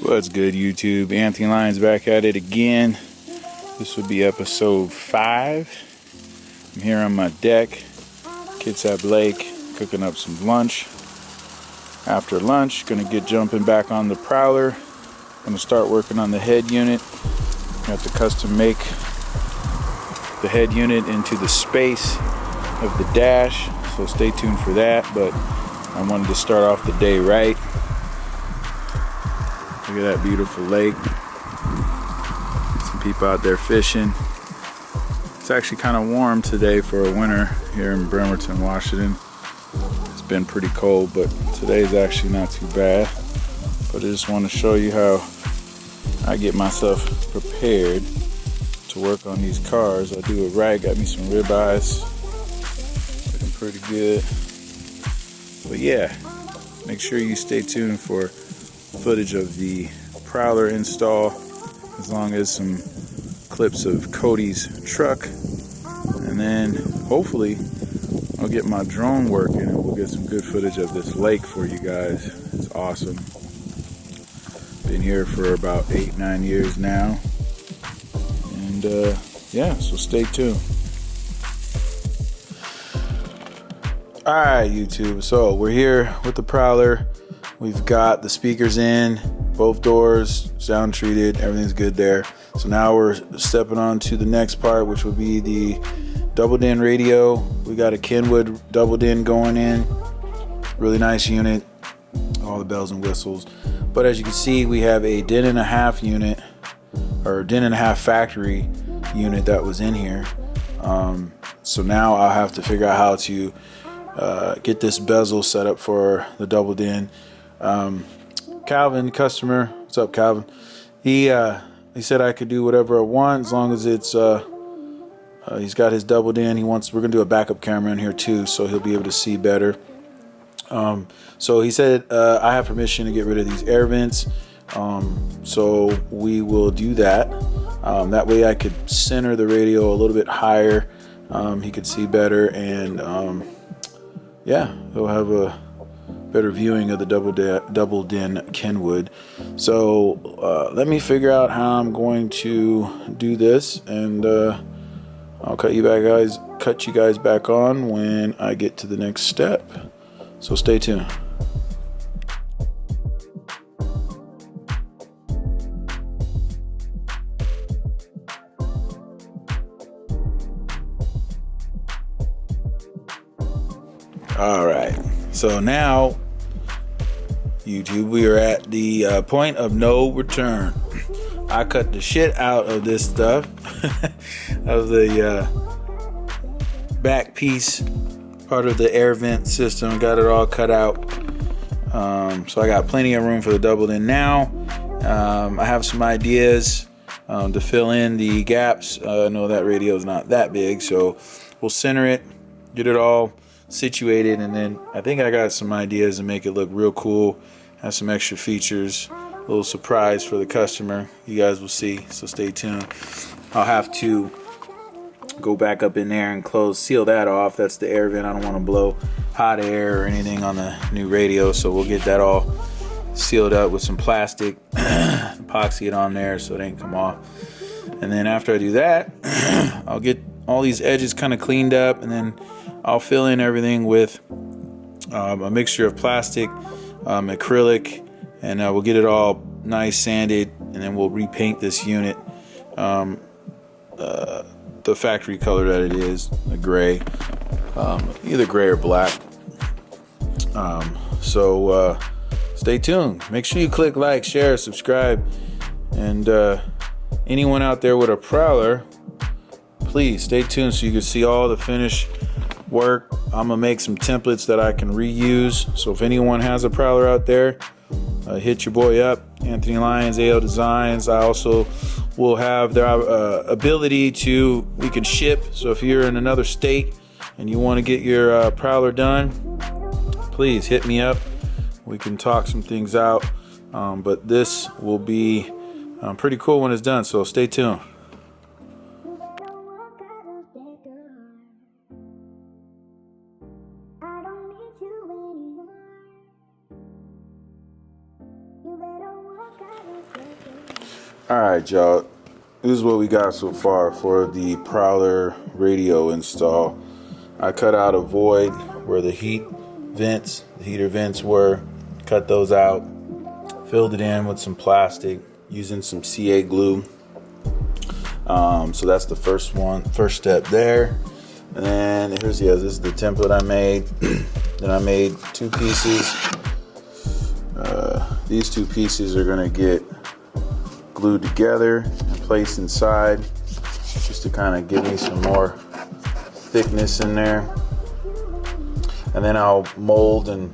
What's good, YouTube? Anthony Lyons back at it again. This would be episode 5. I'm here on my deck, Kitsap Lake, cooking up some lunch. After lunch, gonna get jumping back on the Prowler. Gonna start working on the head unit. Got to custom make the head unit into the space of the dash, so stay tuned for that. But I wanted to start off the day right. Look at that beautiful lake. Some people out there fishing. It's actually kind of warm today for a winter here in Bremerton, Washington. It's been pretty cold, but today's actually not too bad. But I just want to show you how I get myself prepared to work on these cars. I do it right. Got me some ribeyes. Looking pretty good. But yeah, make sure you stay tuned for footage of the Prowler install, as long as some clips of Cotys' truck, and then hopefully I'll get my drone working and we'll get some good footage of this lake for you guys. It's awesome. Been here for about 8-9 years now, and yeah, so stay tuned. Alright, YouTube, so we're here with the Prowler. We've got the speakers in, both doors, sound treated, everything's good there. So now we're stepping on to the next part, which will be the double din radio. We got a Kenwood double din going in. Really nice unit, all the bells and whistles. But as you can see, we have a din and a half unit, or din and a half factory unit that was in here. So now I'll have to figure out how to get this bezel set up for the double din. Calvin, customer, what's up, Calvin? He said I could do whatever I want as long as it's he's got his double din. We're gonna do a backup camera in here too, so he'll be able to see better. So he said I have permission to get rid of these air vents. So we will do that. That way I could center the radio a little bit higher. He could see better, and yeah, he'll have a better viewing of the double din Kenwood. So let me figure out how I'm going to do this, and I'll cut you guys back on when I get to the next step. So stay tuned. All right, so now YouTube, we are at the point of no return. I cut the shit out of this stuff, of the back piece, part of the air vent system. Got it all cut out. So I got plenty of room for the double din now. I have some ideas to fill in the gaps. I know that radio is not that big, so we'll center it, get it all situated, and then I think I got some ideas to make it look real cool, have some extra features, a little surprise for the customer. You guys will see, so stay tuned. I'll have to go back up in there and seal that off. That's the air vent. I don't want to blow hot air or anything on the new radio, so we'll get that all sealed up with some plastic, epoxy it on there so it ain't come off. And then after I do that, I'll get all these edges kind of cleaned up, and then I'll fill in everything with a mixture of plastic, acrylic, and we'll get it all nice sanded, and then we'll repaint this unit the factory color that it is, the gray, either gray or black. So stay tuned. Make sure you click like, share, subscribe, and anyone out there with a Prowler, please stay tuned so you can see all the finished work. I'm gonna make some templates that I can reuse, so if anyone has a Prowler out there, hit your boy up, Anthony Lyons, AL Designs. I also will have their ability we can ship, so if you're in another state and you want to get your Prowler done, please hit me up. We can talk some things out, but this will be pretty cool when it's done, so stay tuned. You better Alright, y'all. This is what we got so far for the Prowler radio install. I cut out a void where the heater vents were. Cut those out. Filled it in with some plastic using some CA glue. So that's the first step there. And then this is the template I made. Then I made 2 pieces. These 2 pieces are gonna get glued together and placed inside just to kind of give me some more thickness in there. And then I'll mold and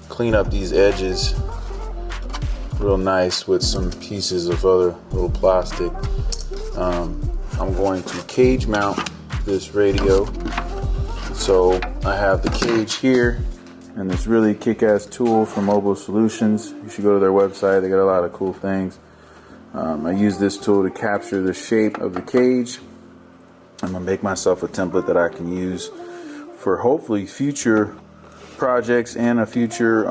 clean up these edges real nice with some pieces of other little plastic. I'm going to cage mount this radio. So I have the cage here and this really kick-ass tool from Mobile Solutions. You should go to their website. They got a lot of cool things. I use this tool to capture the shape of the cage. I'm gonna make myself a template that I can use for hopefully future projects and a future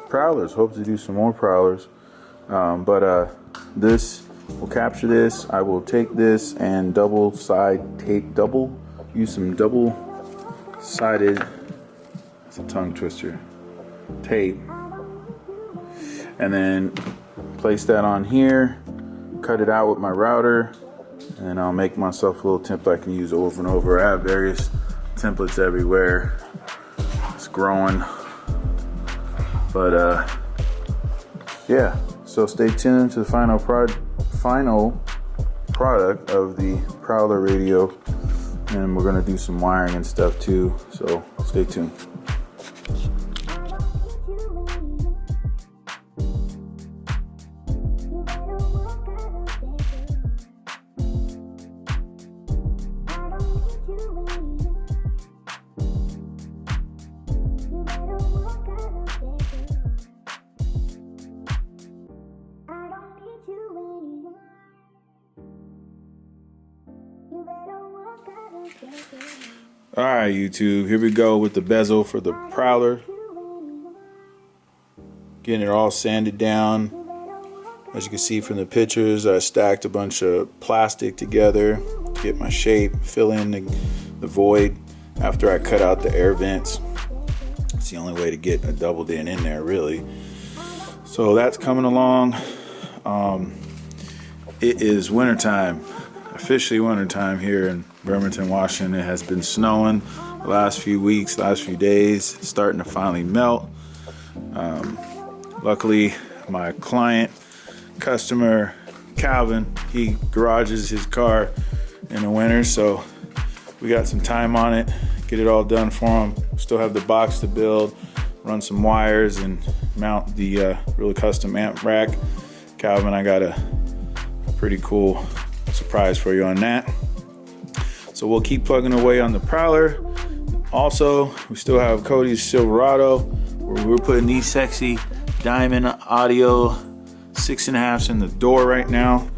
Prowlers. Hope to do some more Prowlers. This will capture this. I will take this and use some double-sided, it's a tongue twister, tape, and then place that on here, cut it out with my router, and I'll make myself a little template I can use over and over. I have various templates everywhere. It's growing, but yeah. So stay tuned to the final product of the Prowler radio, and we're gonna do some wiring and stuff too. So stay tuned. Alright, YouTube, here we go with the bezel for the Prowler. Getting it all sanded down. As you can see from the pictures, I stacked a bunch of plastic together to get my shape, fill in the void after I cut out the air vents. It's the only way to get a double dent in there, really. So that's coming along. It is wintertime, officially wintertime here in Bremerton, Washington. It has been snowing the last few weeks, last few days. It's starting to finally melt. Luckily, my customer, Calvin, he garages his car in the winter, so we got some time on it. Get it all done for him. Still have the box to build, run some wires, and mount the really custom amp rack. Calvin, I got a pretty cool surprise for you on that. So we'll keep plugging away on the Prowler. Also, we still have Cotys Silverado, where we're putting these sexy diamond audio 6.5s in the door right now.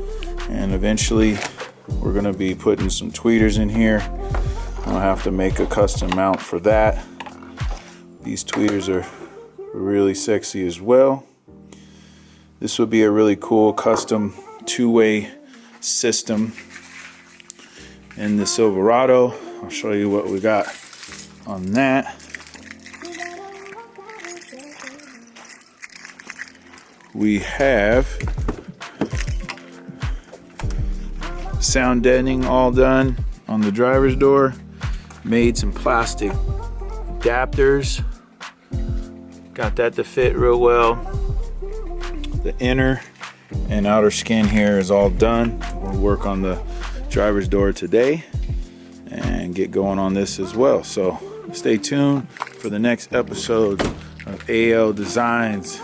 And eventually we're gonna be putting some tweeters in here. I'll have to make a custom mount for that. These tweeters are really sexy as well. This would be a really cool custom 2-way system in the Silverado. I'll show you what we got on that. We have sound deadening all done on the driver's door. Made some plastic adapters. Got that to fit real well. The inner and outer skin here is all done. We'll work on the driver's door today and get going on this as well. So stay tuned for the next episode of AL Designs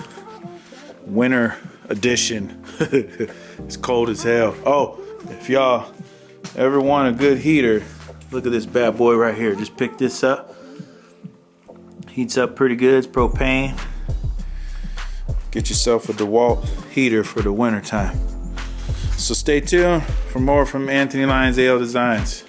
Winter Edition. It's cold as hell. Oh, if y'all ever want a good heater, look at this bad boy right here. Just pick this up. Heats up pretty good. It's propane. Get yourself a DeWalt heater for the winter time. So stay tuned for more from Anthony Lyons AL Designs.